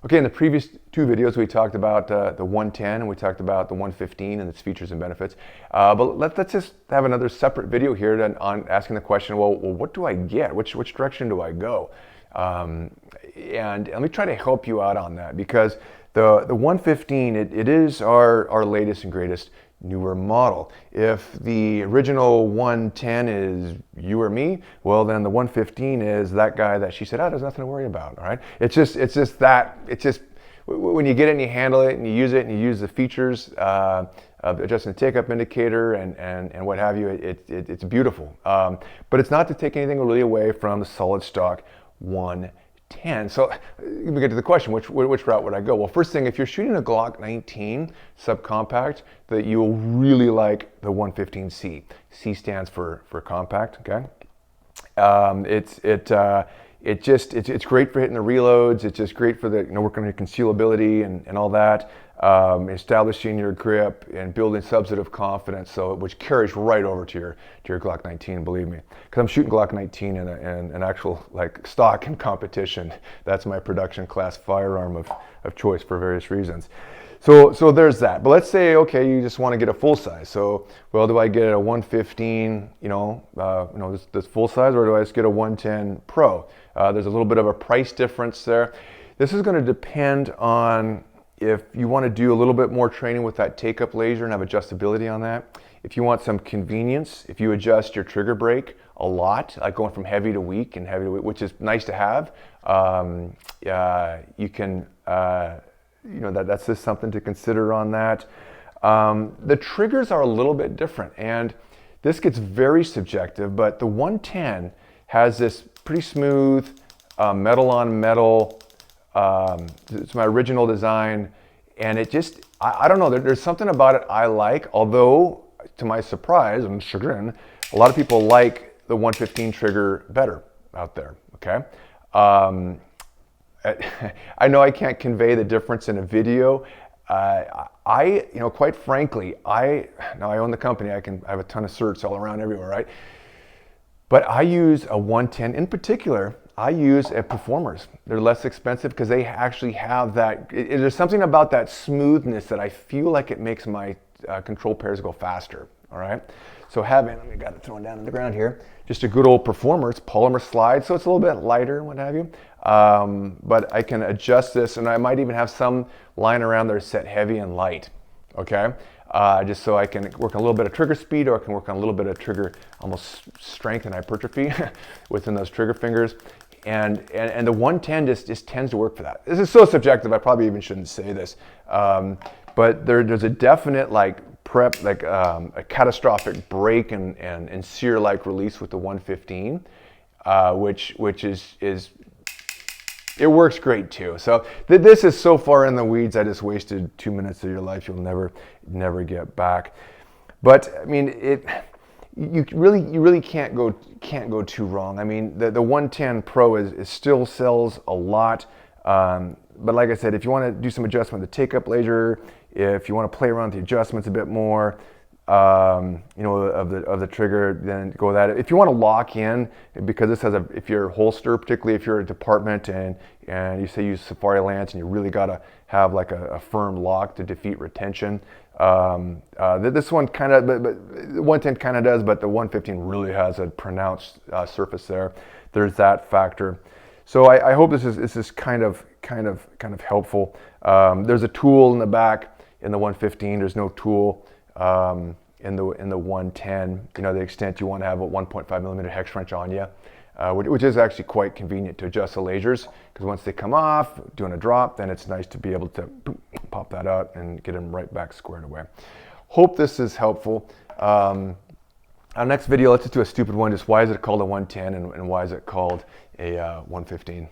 Okay, in the previous two videos, we talked about the 110 and we talked about the 115 and its features and benefits. But let's just have another separate video here on asking the question, well, what do I get? Which direction do I go? And let me try to help you out on that, because the 115, it is our latest and greatest newer model. If the original 110 is you or me, well then the 115 is that guy that she said, oh, there's nothing to worry about, all right? It's just when you get it and you handle it and you use the features of adjusting the take-up indicator and what have you, it's beautiful. But it's not to take anything really away from the solid stock 110. So we get to the question, which route would I go? Well, first thing, if you're shooting a Glock 19 subcompact, that you'll really like the 115C. C stands for compact, okay? It's great for hitting the reloads. It's just great for the working on your concealability and all that. Establishing your grip and building substantive confidence, which carries right over to your Glock 19, believe me. Because I'm shooting Glock 19 in an actual stock and competition. That's my production class firearm of choice for various reasons. So there's that. But let's say, okay, you just want to get a full size. So, well, do I get a 115, this full size, or do I just get a 110 Pro? There's a little bit of a price difference there. This is going to depend on if you want to do a little bit more training with that take-up laser and have adjustability on that. If you want some convenience, if you adjust your trigger brake a lot, like going from heavy to weak and heavy to weak, which is nice to have, you can, that's just something to consider on that. The triggers are a little bit different, and this gets very subjective, but the 110 has this pretty smooth metal on metal. It's my original design, and it just, I don't know, there's something about it I like, although to my surprise and chagrin, a lot of people like the 115 trigger better out there, okay? I know I can't convey the difference in a video. Quite frankly, now I own the company, I have a ton of SIRTs all around everywhere, right? But I use a 110 in particular. I use performers. They're less expensive because they actually have that. There's something about that smoothness that I feel like it makes my control pairs go faster. All right. So let me got it thrown down on the ground here. Just a good old performer. It's polymer slide, so it's a little bit lighter and what have you. But I can adjust this, and I might even have some lying around that are set heavy and light. Okay. Just so I can work on a little bit of trigger speed, or I can work on a little bit of trigger almost strength and hypertrophy within those trigger fingers. And the 110 just tends to work for that. This is so subjective, I probably even shouldn't say this. But there's a definite prep, a catastrophic break and sear-like release with the 115, which is it works great too. So this is so far in the weeds, I just wasted 2 minutes of your life you'll never get back. But I mean, you really can't go too wrong. I mean, the 110 Pro is still sells a lot. But like I said, if you want to do some adjustment with the take-up laser, if you want to play around with the adjustments a bit more, of the trigger, then go with that. If you want to lock in, because this has if you're a holster, particularly if you're a department and you say use Safari Lance and you really got to have a firm lock to defeat retention. This one kind of, but the 110 kind of does, but the 115 really has a pronounced surface there. There's that factor. So I hope this is kind of helpful. There's a tool in the back in the 115. There's no tool in the 110. The extent you want to have a 1.5 millimeter hex wrench on you, which is actually quite convenient to adjust the lasers, because once they come off doing a drop, then it's nice to be able to pop that out and get them right back squared away. Hope this is helpful. Our next video, let's just do a stupid one. Just why is it called a 110 and why is it called a 115?